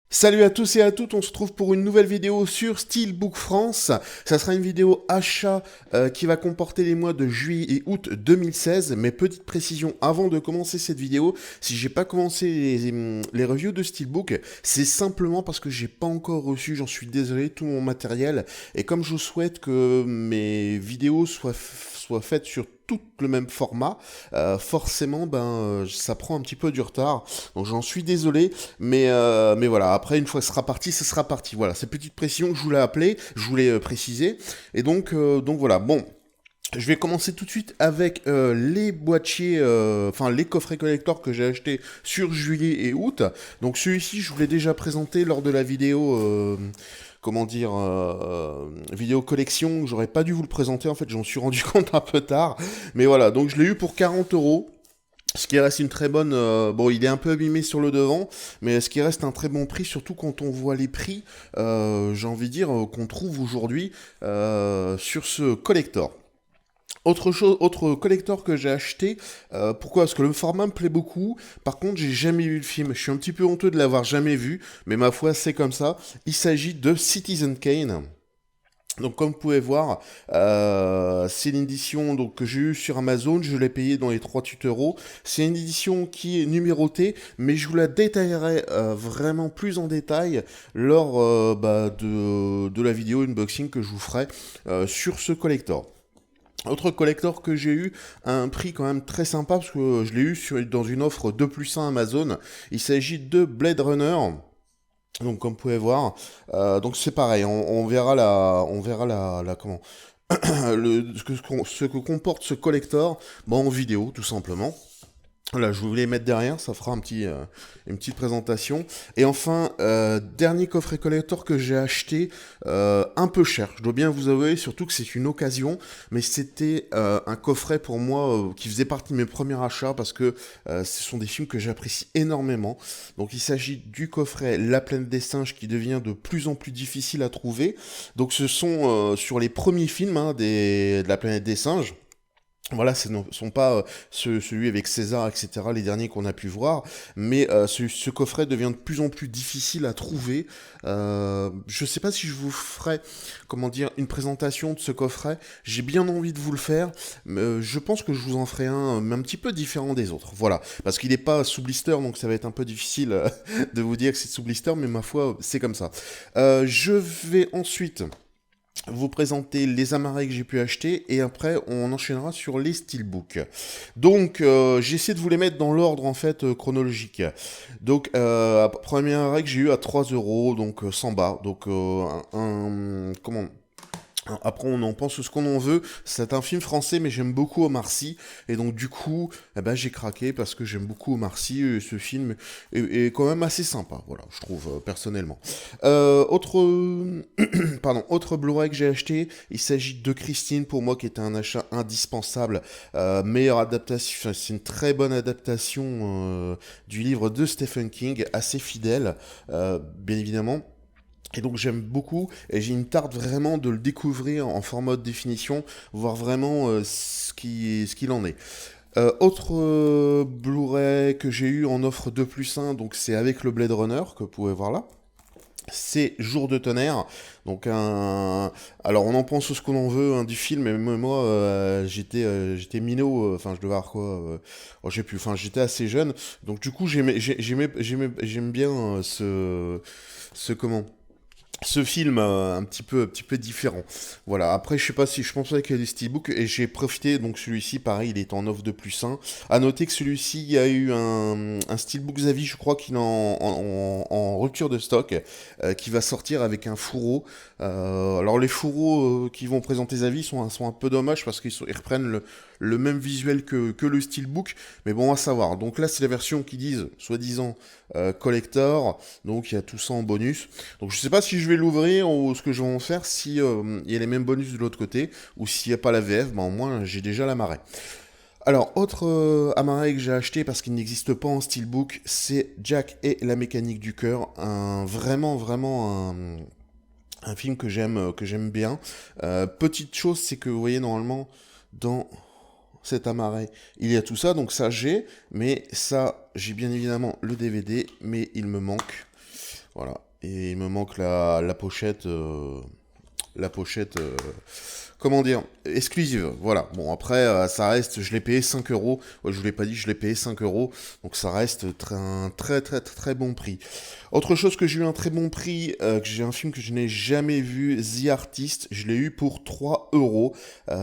Salut à tous et à toutes, on se trouve pour une nouvelle vidéo sur Steelbook France. Ça sera une vidéo achat qui va comporter les mois de juillet et août 2016. Mais petite précision avant de commencer cette vidéo, si j'ai pas commencé les reviews de Steelbook, c'est simplement parce que j'ai pas encore reçu, j'en suis désolé, tout mon matériel. Et comme je souhaite que mes vidéos soient faites sur tout le même format, forcément ça prend un petit peu du retard. Donc j'en suis désolé. Mais voilà, après, une fois que ce sera parti, ce sera parti. Voilà, cette petite précision que je voulais appeler, je voulais préciser. Et donc voilà, bon. Je vais commencer tout de suite avec les boîtiers, enfin les coffrets collector que j'ai achetés sur juillet et août. Donc celui-ci, je vous l'ai déjà présenté lors de la vidéo, vidéo collection. J'aurais pas dû vous le présenter, en fait, j'en suis rendu compte un peu tard. Mais voilà, donc je l'ai eu pour 40 €. Ce qui reste une très bonne... bon, il est un peu abîmé sur le devant, mais ce qui reste un très bon prix, surtout quand on voit les prix, j'ai envie de dire, qu'on trouve aujourd'hui sur ce collector. Autre collector que j'ai acheté, pourquoi? Parce que le format me plaît beaucoup, par contre j'ai jamais vu le film, je suis un petit peu honteux de l'avoir jamais vu, mais ma foi c'est comme ça. Il s'agit de Citizen Kane. Donc comme vous pouvez voir, c'est une édition donc, que j'ai eue sur Amazon, je l'ai payé dans les 38 €. C'est une édition qui est numérotée, mais je vous la détaillerai vraiment plus en détail lors de la vidéo unboxing que je vous ferai sur ce collector. Autre collector que j'ai eu à un prix quand même très sympa, parce que je l'ai eu dans une offre 2 plus 1 Amazon, il s'agit de Blade Runner. Donc comme vous pouvez voir, donc c'est pareil, comment, ce que comporte ce collector, bon, en vidéo tout simplement. Voilà, je voulais les mettre derrière, ça fera une petite présentation. Et enfin, dernier coffret collector que j'ai acheté, un peu cher, je dois bien vous avouer, surtout que c'est une occasion, mais c'était un coffret pour moi qui faisait partie de mes premiers achats parce que ce sont des films que j'apprécie énormément. Donc il s'agit du coffret La planète des singes qui devient de plus en plus difficile à trouver. Donc ce sont sur les premiers films de la planète des singes. Voilà, ce ne sont pas celui avec César, etc., les derniers qu'on a pu voir, mais ce coffret devient de plus en plus difficile à trouver. Je ne sais pas si je vous ferai, comment dire, une présentation de ce coffret. J'ai bien envie de vous le faire. Mais, je pense que je vous en ferai un petit peu différent des autres. Voilà, parce qu'il n'est pas sous blister, donc ça va être un peu difficile de vous dire que c'est sous blister, mais ma foi, c'est comme ça. Je vais ensuite vous présenter les amarres que j'ai pu acheter et après on enchaînera sur les steelbooks. Donc j'essaie de vous les mettre dans l'ordre en fait chronologique. Donc premier amarre que j'ai eu à 3 €, donc 100 bas. Donc comment, après, on en pense ce qu'on en veut. C'est un film français, mais j'aime beaucoup Omar Sy. Et donc, du coup, eh ben, j'ai craqué parce que j'aime beaucoup Omar Sy. Et ce film est quand même assez sympa, voilà, je trouve, personnellement. Autre, autre Blu-ray que j'ai acheté, il s'agit de Christine, pour moi, qui était un achat indispensable. Meilleure adaptation, enfin, c'est une très bonne adaptation du livre de Stephen King, assez fidèle, bien évidemment. Et donc j'aime beaucoup et j'ai une tarte vraiment de le découvrir en format haute définition, voir vraiment ce qu'il en est. Autre Blu-ray que j'ai eu en offre 2 plus 1, donc c'est avec le Blade Runner que vous pouvez voir là. C'est Jour de tonnerre, donc alors on en pense ce qu'on en veut du film, mais moi j'étais minot, enfin je devais avoir quoi, oh, j'ai plus, enfin j'étais assez jeune, donc du coup j'aime bien ce comment ce film un petit peu différent. Voilà, après je sais pas si je pense qu'il y a des steelbooks et j'ai profité, donc celui-ci pareil il est en offre de plus 1. À noter que celui-ci il y a eu un steelbook Xavi, je crois qu'il est en rupture de stock, qui va sortir avec un fourreau. Alors les fourreaux qui vont présenter Xavi sont un peu dommages parce ils reprennent le même visuel que le steelbook, mais bon à savoir. Donc là c'est la version qui disent soi-disant collector, donc il y a tout ça en bonus. Donc je sais pas si je vais l'ouvrir ou ce que je vais en faire, si il y a les mêmes bonus de l'autre côté, ou s'il n'y a pas la VF, ben au moins j'ai déjà la marée. Alors, autre amarré que j'ai acheté parce qu'il n'existe pas en steelbook, c'est Jack et la mécanique du cœur. Vraiment un film que j'aime bien. Petite chose, c'est que vous voyez normalement dans cet amarré, il y a tout ça, donc ça j'ai, mais ça j'ai bien évidemment le DVD, mais il me manque. Voilà. Et il me manque la pochette. La pochette. Comment dire, exclusive, voilà. Bon, après, ça reste, je l'ai payé 5 euros. Ouais, je vous l'ai pas dit, je l'ai payé 5 euros. Donc ça reste un très très très bon prix. Autre chose que j'ai eu un très bon prix, que j'ai un film que je n'ai jamais vu, The Artist, je l'ai eu pour 3 euros.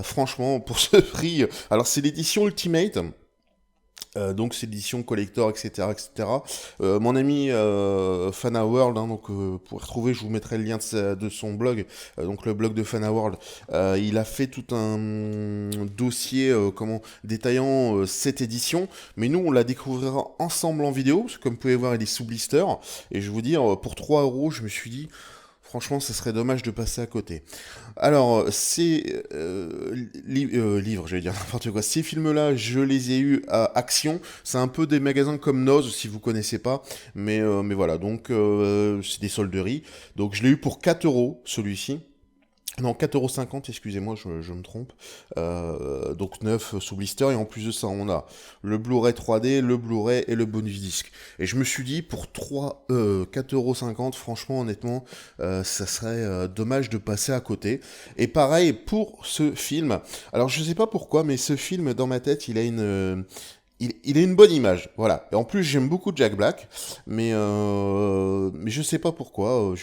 Franchement, pour ce prix, alors c'est l'édition Ultimate. Donc c'est l'édition collector, etc., etc. Mon ami Fana World, hein, donc pour retrouver, je vous mettrai le lien de son blog, donc le blog de Fana World. Il a fait tout un dossier détaillant cette édition, mais nous on la découvrira ensemble en vidéo, parce que comme vous pouvez voir, il est sous blister. Et je vais vous dire, pour 3 euros, je me suis dit, franchement, ça serait dommage de passer à côté. Alors, ces livres, j'allais dire n'importe quoi, ces films-là, je les ai eus à Action. C'est un peu des magasins comme Noz, si vous connaissez pas. Mais voilà, donc c'est des solderies. Donc je l'ai eu pour 4 euros, celui-ci. Non, 4,50€, excusez-moi, je me trompe. Donc 9 sous blister, et en plus de ça, on a le Blu-ray 3D, le Blu-ray et le bonus disque. Et je me suis dit, pour 4,50€, franchement, honnêtement, ça serait dommage de passer à côté. Et pareil pour ce film. Alors, je sais pas pourquoi, mais ce film, dans ma tête, il a il a une bonne image, voilà. Et en plus, j'aime beaucoup Jack Black, mais je sais pas pourquoi.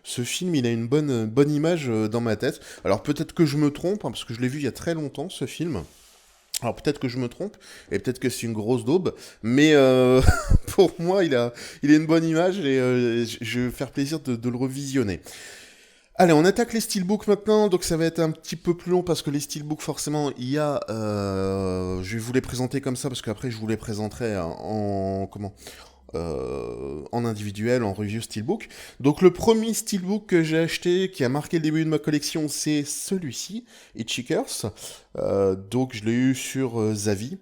Ce film, il a une bonne image dans ma tête. Alors peut-être que je me trompe, hein, parce que je l'ai vu il y a très longtemps, ce film. Alors peut-être que je me trompe, et peut-être que c'est une grosse daube, mais pour moi, il a une bonne image, et je vais faire plaisir de le revisionner. Allez, on attaque les steelbooks maintenant, donc ça va être un petit peu plus long parce que les steelbooks, forcément, il y a... je vais vous les présenter comme ça parce qu'après je vous les présenterai en individuel, en review steelbook. Donc le premier steelbook que j'ai acheté, qui a marqué le début de ma collection, c'est celui-ci, Hitchhiker's. Donc je l'ai eu sur Zavi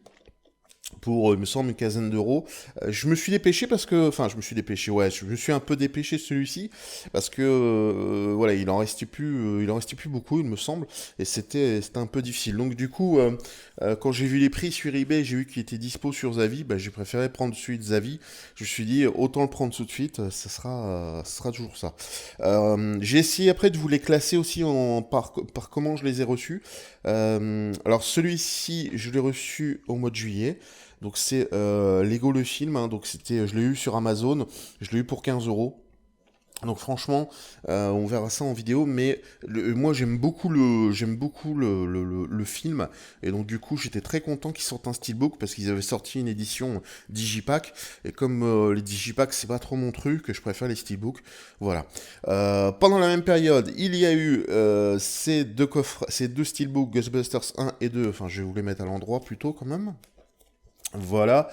pour, il me semble, une quinzaine d'euros. Je me suis dépêché parce que... Enfin, je me suis dépêché, ouais, je me suis un peu dépêché celui-ci, parce que, voilà, il en restait plus beaucoup, il me semble, et c'était un peu difficile. Donc, du coup, quand j'ai vu les prix sur eBay, j'ai vu qu'il était dispo sur Zavi, bah, j'ai préféré prendre celui de Zavi. Je me suis dit, autant le prendre tout de suite, ça sera toujours ça. J'ai essayé après de vous les classer aussi par comment je les ai reçus. Alors, celui-ci, je l'ai reçu au mois de juillet. Donc c'est Lego le film, hein, donc je l'ai eu sur Amazon, je l'ai eu pour 15 euros. Donc franchement, on verra ça en vidéo, mais moi j'aime beaucoup le film, et donc du coup j'étais très content qu'ils sortent un steelbook parce qu'ils avaient sorti une édition Digipack, et comme les Digipack c'est pas trop mon truc, je préfère les steelbooks, voilà. Pendant la même période, il y a eu ces deux steelbooks Ghostbusters 1 et 2, enfin je vais vous les mettre à l'endroit plutôt quand même. Voilà,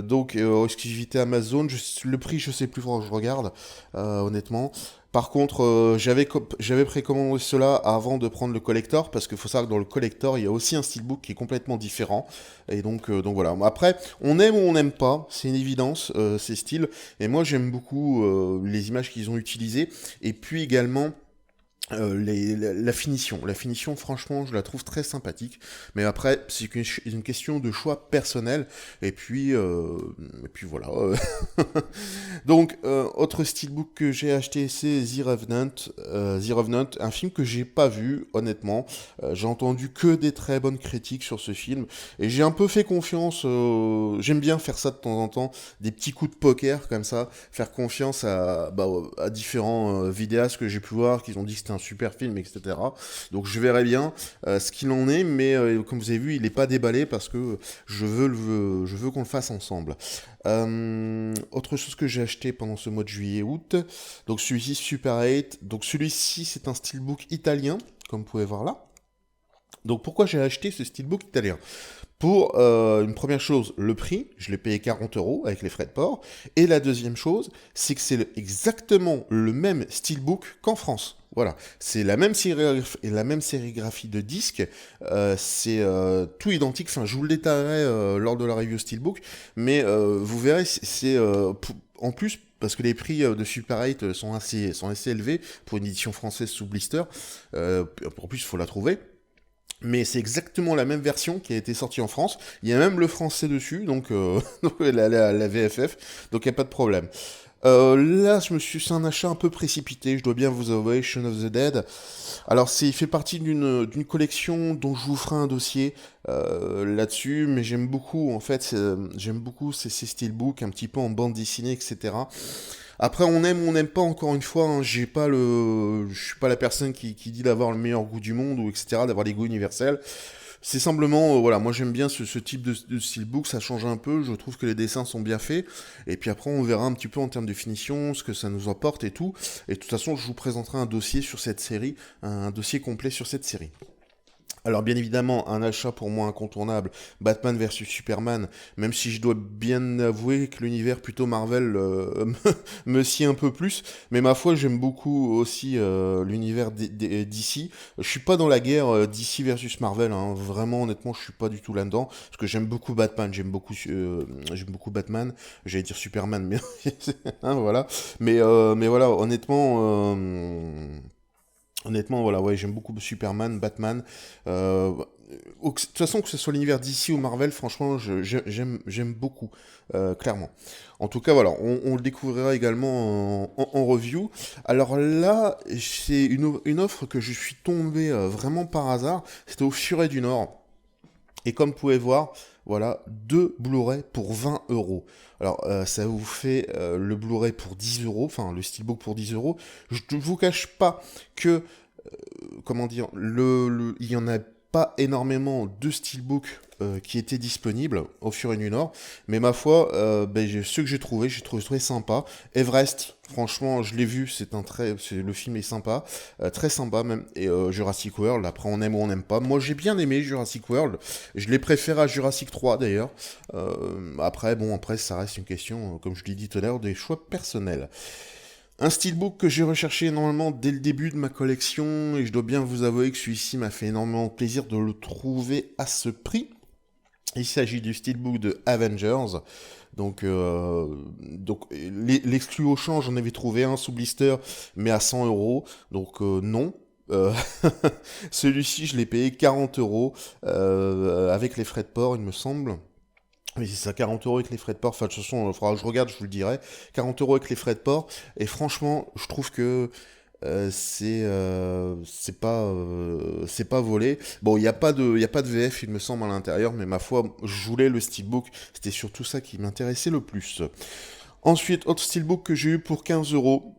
donc exclusivité Amazon, le prix je sais plus, faut que je regarde, honnêtement. Par contre, j'avais précommandé cela avant de prendre le collector, parce qu'il faut savoir que dans le collector, il y a aussi un steelbook qui est complètement différent. Et donc voilà. Après, on aime ou on n'aime pas, c'est une évidence, ces styles. Et moi, j'aime beaucoup les images qu'ils ont utilisées. Et puis également... la finition, franchement, je la trouve très sympathique. Mais après, c'est une question de choix personnel. Et puis voilà. Donc, autre steelbook que j'ai acheté, c'est The Revenant. The Revenant, un film que j'ai pas vu, honnêtement. J'ai entendu que des très bonnes critiques sur ce film. Et j'ai un peu fait confiance. J'aime bien faire ça de temps en temps. Des petits coups de poker comme ça. Faire confiance à différents vidéastes que j'ai pu voir, qui ont dit que c'était un super film, etc. Donc je verrai bien ce qu'il en est, mais comme vous avez vu, il n'est pas déballé parce que je veux qu'on le fasse ensemble. Autre chose que j'ai acheté pendant ce mois de juillet-août, donc celui-ci Super 8, donc celui-ci c'est un steelbook italien, comme vous pouvez voir là. Donc pourquoi j'ai acheté ce steelbook italien ? Pour une première chose, le prix, je l'ai payé 40 euros avec les frais de port. Et la deuxième chose, c'est que c'est exactement le même steelbook qu'en France. Voilà, c'est la même sérigraphie de disques, c'est tout identique, enfin je vous le détaillerai lors de la review steelbook, mais vous verrez, en plus, parce que les prix de Super 8 sont assez élevés pour une édition française sous blister, en plus il faut la trouver. Mais c'est exactement la même version qui a été sortie en France. Il y a même le français dessus, donc la VFF, donc il n'y a pas de problème. Là, c'est un achat un peu précipité, je dois bien vous avouer, Shaun of the Dead. Alors, il fait partie d'une collection dont je vous ferai un dossier là-dessus, mais j'aime beaucoup, en fait, j'aime beaucoup ces steelbooks, un petit peu en bande dessinée, etc. Après, on aime ou on n'aime pas, encore une fois, hein, je suis pas la personne qui dit d'avoir le meilleur goût du monde, ou etc., d'avoir les goûts universels. C'est simplement, voilà, moi j'aime bien ce type de steelbook, ça change un peu, je trouve que les dessins sont bien faits, et puis après on verra un petit peu en termes de finition, ce que ça nous apporte et tout, et de toute façon je vous présenterai un dossier sur cette série, un dossier complet sur cette série. Alors bien évidemment, un achat pour moi incontournable, Batman versus Superman, même si je dois bien avouer que l'univers plutôt Marvel me scie un peu plus, mais ma foi j'aime beaucoup aussi l'univers DC. Je suis pas dans la guerre DC versus Marvel, hein. Vraiment honnêtement je suis pas du tout là-dedans, parce que j'aime beaucoup Batman, j'aime beaucoup Batman, j'allais dire Superman, mais hein, voilà, mais voilà honnêtement, voilà, ouais, j'aime beaucoup Superman, Batman. De toute façon, que ce soit l'univers DC ou Marvel, franchement, j'aime beaucoup, clairement. En tout cas, voilà, on le découvrira également en review. Alors là, c'est une offre que je suis tombé vraiment par hasard. C'était au Furet du Nord. Et comme vous pouvez voir, voilà, deux Blu-ray pour 20 euros. Alors, ça vous fait le Blu-ray pour 10 euros, enfin le Steelbook pour 10 euros. Je ne vous cache pas que, comment dire, il y en a pas énormément de steelbooks qui étaient disponibles au Furet du Nord, mais ma foi, ceux que j'ai trouvé très sympa. Everest, franchement, je l'ai vu, le film est sympa, très sympa même. Et Jurassic World, après on aime ou on n'aime pas. Moi j'ai bien aimé Jurassic World, je l'ai préféré à Jurassic 3 d'ailleurs. Après ça reste une question, comme je l'ai dit tout à l'heure, des choix personnels. Un steelbook que j'ai recherché énormément dès le début de ma collection, et je dois bien vous avouer que celui-ci m'a fait énormément plaisir de le trouver à ce prix. Il s'agit du steelbook de Avengers. Donc l'exclu au change, j'en avais trouvé un sous blister, mais à 100 euros. Donc non. Euh, Celui-ci, je l'ai payé 40 euros avec les frais de port, il me semble. Oui, c'est ça, 40 euros avec les frais de port. Enfin, de toute façon, il faudra que je regarde, je vous le dirai. 40 euros avec les frais de port. Et franchement, je trouve que c'est pas volé. Bon, il y a pas de VF, il me semble, à l'intérieur, mais ma foi, je voulais le steelbook. C'était surtout ça qui m'intéressait le plus. Ensuite, autre steelbook que j'ai eu pour 15 euros.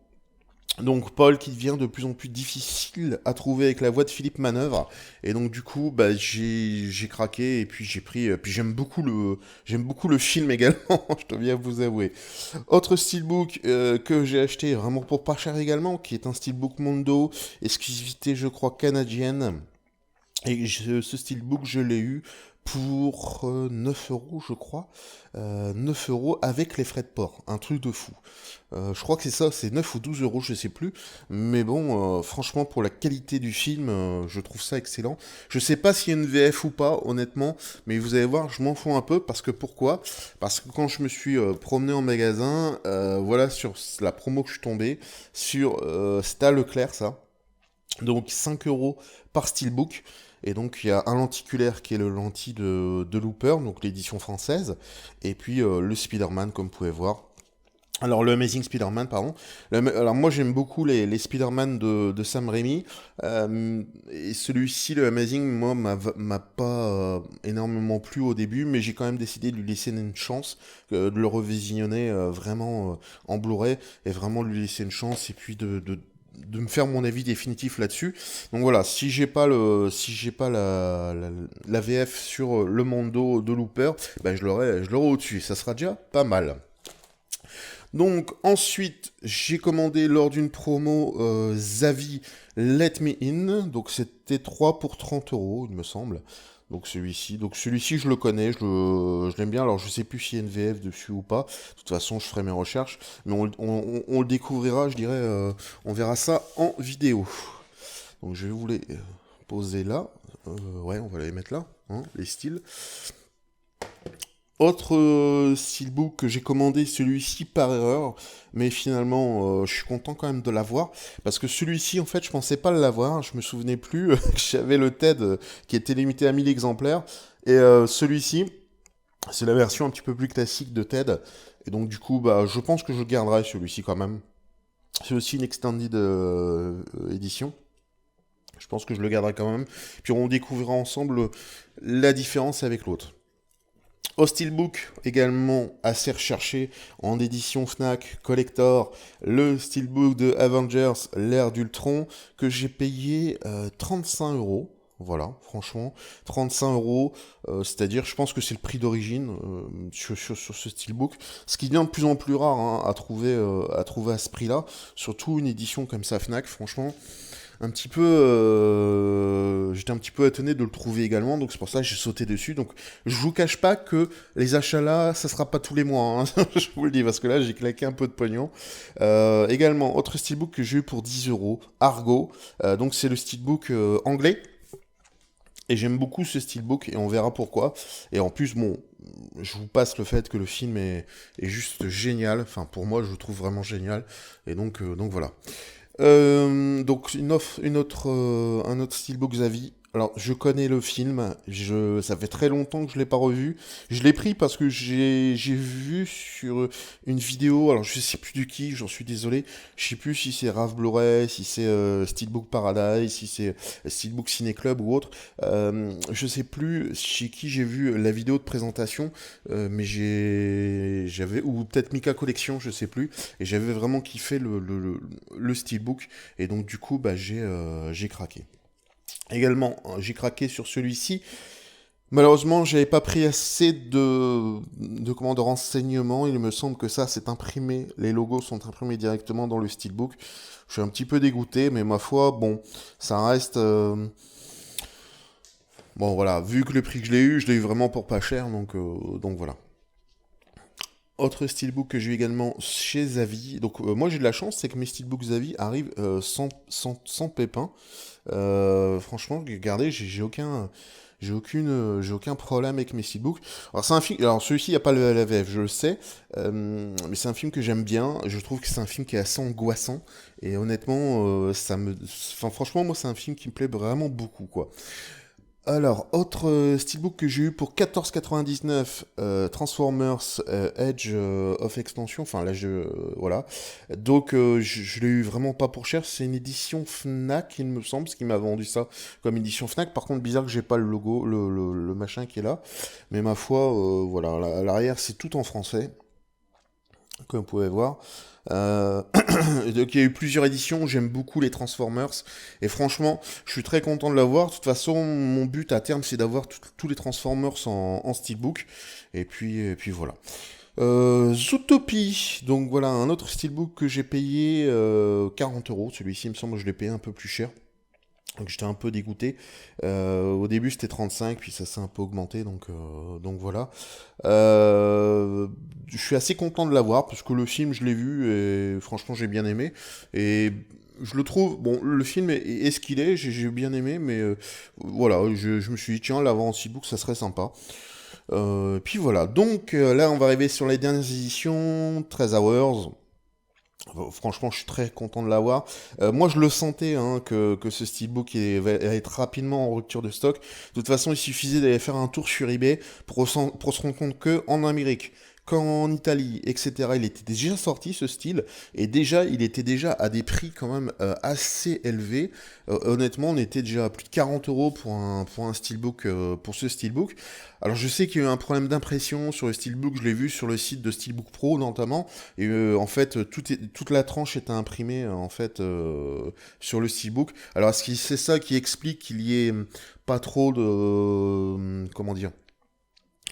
Donc Paul qui devient de plus en plus difficile à trouver avec la voix de Philippe Manœuvre, et donc du coup j'ai craqué, et puis j'ai pris, puis j'aime beaucoup le film également. Je dois bien vous avouer. Autre steelbook que j'ai acheté vraiment pour pas cher également, qui est un steelbook Mondo, exclusivité je crois canadienne. Et ce steelbook, je l'ai eu pour 9 euros, je crois. 9 euros avec les frais de port. Un truc de fou. Je crois que c'est ça, c'est 9 ou 12 euros, je sais plus. Mais bon, franchement, pour la qualité du film, je trouve ça excellent. Je sais pas s'il y a une VF ou pas, honnêtement. Mais vous allez voir, je m'en fous un peu. Parce que pourquoi? Parce que quand je me suis promené en magasin, voilà, sur la promo que je suis tombé, c'était à Leclerc, ça. Donc 5 euros par steelbook. Et donc il y a un lenticulaire qui est le lentille de Looper, donc l'édition française, et puis le Spider-Man comme vous pouvez voir. Alors le Amazing Spider-Man, pardon. Alors moi j'aime beaucoup les Spider-Man de Sam Raimi. Et celui-ci, le Amazing, moi m'a pas énormément plu au début, mais j'ai quand même décidé de lui laisser une chance, de le revisionner vraiment en Blu-ray, et vraiment lui laisser une chance, et puis de me faire mon avis définitif là-dessus. Donc voilà, si j'ai pas la VF sur le Mondo de Looper, ben je l'aurai au-dessus. Ça sera déjà pas mal. Donc ensuite, j'ai commandé lors d'une promo Zavi Let Me In. Donc c'était 3 pour 30 euros, il me semble. Donc celui-ci, je le connais, je l'aime bien. Alors je sais plus s'il y a une VF dessus ou pas. De toute façon, je ferai mes recherches, mais on le découvrira, je dirais. On verra ça en vidéo. Donc je vais vous les poser là. Ouais, on va les mettre là, hein, les styles. Autre steelbook que j'ai commandé, celui-ci par erreur, mais finalement je suis content quand même de l'avoir, parce que celui-ci en fait je pensais pas l'avoir, je me souvenais plus que j'avais le TED qui était limité à 1000 exemplaires, et celui-ci C'est la version un petit peu plus classique de Ted. Et donc du coup, bah, je pense que je garderai celui-ci quand même. C'est aussi une extended édition. Je pense que je le garderai quand même. Puis on découvrira ensemble la différence avec l'autre. Au Steelbook, également assez recherché en édition Fnac Collector, le Steelbook de Avengers, l'ère d'Ultron, que j'ai payé 35 euros. Voilà, franchement, 35 euros, c'est-à-dire, je pense que c'est le prix d'origine sur ce Steelbook, ce qui devient de plus en plus rare hein, à trouver à ce prix-là, surtout une édition comme ça Fnac, franchement, j'étais un petit peu étonné de le trouver également, donc c'est pour ça que j'ai sauté dessus. Donc je vous cache pas que les achats là, ça sera pas tous les mois, hein, je vous le dis, parce que là j'ai claqué un peu de pognon. Également, autre steelbook que j'ai eu pour 10 euros, Argo, donc c'est le steelbook anglais. Et j'aime beaucoup ce steelbook et on verra pourquoi. Et en plus, bon, je vous passe le fait que le film est juste génial. Enfin, pour moi, je le trouve vraiment génial. Et donc voilà. Donc un autre steelbook Xavi. Alors je connais le film, ça fait très longtemps que je l'ai pas revu. Je l'ai pris parce que j'ai vu sur une vidéo, alors je sais plus de qui, j'en suis désolé. Je sais plus si c'est Raph Blu-ray, si c'est Steelbook Paradise, si c'est Steelbook Ciné Club ou autre. Je sais plus chez qui j'ai vu la vidéo de présentation, mais j'avais ou peut-être Mika Collection, je sais plus. Et j'avais vraiment kiffé le steelbook. Et donc du coup, bah, j'ai craqué. Également, j'ai craqué sur celui-ci. Malheureusement, j'avais pas pris assez de renseignements. Il me semble que ça, c'est imprimé. Les logos sont imprimés directement dans le steelbook. Je suis un petit peu dégoûté, mais ma foi, bon, ça reste... Bon, voilà, vu que le prix que je l'ai eu vraiment pour pas cher, donc voilà. Autre steelbook que j'ai eu également chez Xavi. Donc moi j'ai de la chance, c'est que mes steelbooks Xavi arrivent sans pépin. Franchement, regardez, j'ai aucun problème avec mes steelbooks. Alors c'est un film, alors celui-ci il n'y a pas la VF, je le sais, mais c'est un film que j'aime bien. Je trouve que c'est un film qui est assez angoissant et honnêtement, enfin franchement moi c'est un film qui me plaît vraiment beaucoup quoi. Alors, autre steelbook que j'ai eu pour 14,99 Transformers Edge of Extension, enfin là voilà. Donc je l'ai eu vraiment pas pour cher, c'est une édition Fnac il me semble, ce qui m'a vendu ça comme édition Fnac. Par contre bizarre que j'ai pas le logo, le machin qui est là, mais ma foi, voilà, à l'arrière c'est tout en français, comme vous pouvez voir. Donc il y a eu plusieurs éditions, j'aime beaucoup les Transformers, et franchement, je suis très content de l'avoir. De toute façon, mon but à terme, c'est d'avoir tous les Transformers en steelbook, et puis voilà. Zootopie, donc voilà, un autre steelbook que j'ai payé 40 euros, celui-ci, il me semble que je l'ai payé un peu plus cher. Donc j'étais un peu dégoûté. Au début c'était 35, puis ça s'est un peu augmenté, donc voilà. Je suis assez content de l'avoir, parce que le film je l'ai vu et franchement j'ai bien aimé. Et je le trouve, bon le film est ce qu'il est, j'ai bien aimé, mais voilà, je me suis dit tiens l'avoir en e-book ça serait sympa. Puis voilà, donc là on va arriver sur les dernières éditions, 13 Hours. Franchement, je suis très content de l'avoir. Moi, je le sentais hein, que ce steelbook va être rapidement en rupture de stock. De toute façon, il suffisait d'aller faire un tour sur eBay pour se rendre compte que en Amérique, qu'en Italie, etc., il était déjà sorti ce style, et déjà, il était déjà à des prix quand même assez élevés. Honnêtement, on était déjà à plus de 40 euros pour un steelbook, pour ce steelbook. Alors, je sais qu'il y a eu un problème d'impression sur le steelbook, je l'ai vu sur le site de Steelbook Pro notamment, et en fait, toute la tranche était imprimée en fait sur le steelbook. Alors, est-ce que c'est ça qui explique qu'il y ait pas trop de, comment dire,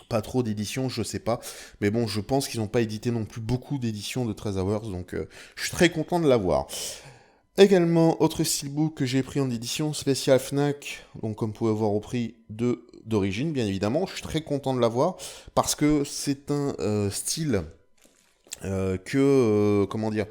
pas trop d'éditions, je sais pas. Mais bon, je pense qu'ils n'ont pas édité non plus beaucoup d'éditions de 13 Hours, donc je suis très content de l'avoir. Également, autre steelbook que j'ai pris en édition spéciale Fnac, donc comme vous pouvez voir au prix d'origine, bien évidemment. Je suis très content de l'avoir, parce que c'est un style comment dire,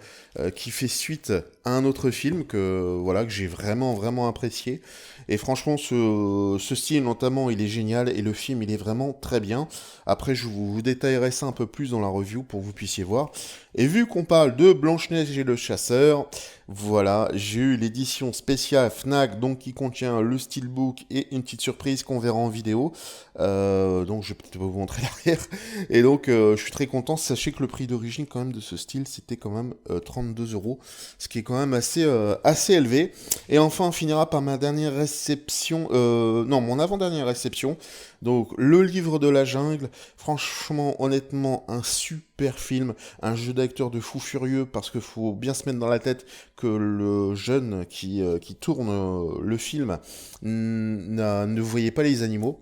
qui fait suite à un autre film que j'ai vraiment vraiment apprécié. Et franchement, ce style notamment, il est génial et le film, il est vraiment très bien. Après, je vous détaillerai ça un peu plus dans la review pour que vous puissiez voir. Et vu qu'on parle de Blanche-Neige et le Chasseur, Voilà, j'ai eu l'édition spéciale Fnac, donc qui contient le steelbook et une petite surprise qu'on verra en vidéo. Donc je vais peut-être vous montrer l'arrière. Et donc je suis très content. Sachez que le prix d'origine quand même de ce style, c'était quand même 32 euros, ce qui est quand même assez élevé. Et enfin, on finira par ma dernière réception, non, mon avant-dernière réception. Donc le livre de la jungle, franchement, honnêtement, un super film, un jeu d'acteur de fou furieux parce qu'il faut bien se mettre dans la tête que le jeune qui tourne le film ne voyait pas les animaux.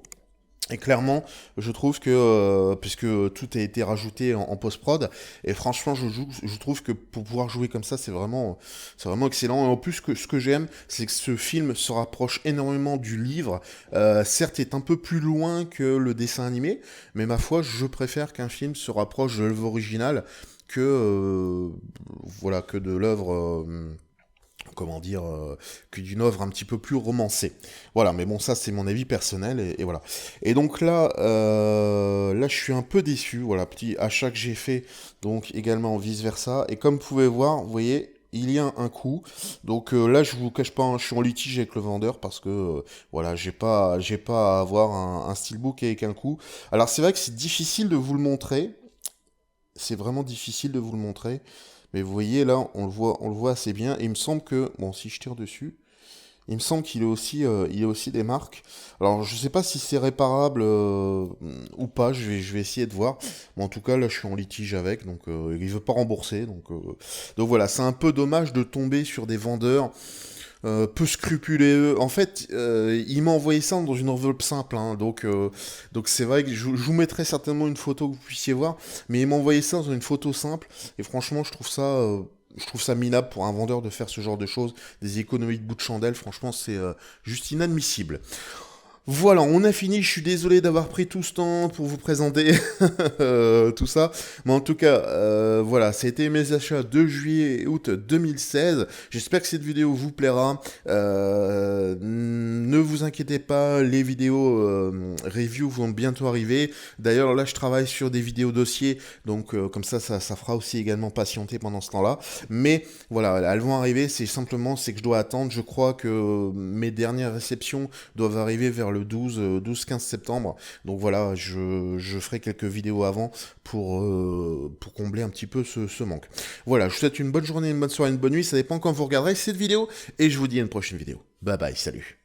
Et clairement, je trouve que, puisque tout a été rajouté en post-prod, et franchement, je trouve que pour pouvoir jouer comme ça, c'est vraiment excellent. Et en plus, ce que j'aime, c'est que ce film se rapproche énormément du livre. Certes, il est un peu plus loin que le dessin animé, mais ma foi, je préfère qu'un film se rapproche de l'œuvre originale que, voilà, que de l'œuvre. Comment dire, que d'une œuvre un petit peu plus romancée. Voilà, mais bon, ça c'est mon avis personnel, et voilà. Et donc là, là je suis un peu déçu, voilà, petit achat que j'ai fait, donc également vice-versa, et comme vous pouvez voir, vous voyez, il y a un coût, donc là je vous cache pas, hein, je suis en litige avec le vendeur, parce que, voilà, j'ai pas à avoir un steelbook avec un coût. Alors c'est vrai que c'est difficile de vous le montrer, c'est vraiment difficile de vous le montrer. Mais vous voyez là, on le voit assez bien. Et il me semble que, bon, si je tire dessus, il me semble il est aussi des marques. Alors, je sais pas si c'est réparable ou pas. Je vais essayer de voir. Mais en tout cas, là, je suis en litige avec, donc il veut pas rembourser. Donc voilà, c'est un peu dommage de tomber sur des vendeurs peu scrupuleux. En fait, il m'a envoyé ça dans une enveloppe simple, hein, donc c'est vrai que je vous mettrai certainement une photo que vous puissiez voir, mais il m'a envoyé ça dans une photo simple, et franchement, je trouve ça minable pour un vendeur de faire ce genre de choses, des économies de bout de chandelle, franchement, c'est juste inadmissible. Voilà, on a fini. Je suis désolé d'avoir pris tout ce temps pour vous présenter tout ça. Mais en tout cas, voilà, c'était mes achats de juillet et août 2016. J'espère que cette vidéo vous plaira. Ne vous inquiétez pas, les vidéos review vont bientôt arriver. D'ailleurs, là, je travaille sur des vidéos dossiers. Donc, comme ça fera aussi également patienter pendant ce temps-là. Mais voilà, elles vont arriver. C'est que je dois attendre. Je crois que mes dernières réceptions doivent arriver vers le 12-15 septembre. Donc voilà, je ferai quelques vidéos avant pour combler un petit peu ce manque. Voilà, je vous souhaite une bonne journée, une bonne soirée, une bonne nuit. Ça dépend quand vous regarderez cette vidéo. Et je vous dis à une prochaine vidéo. Bye bye, salut.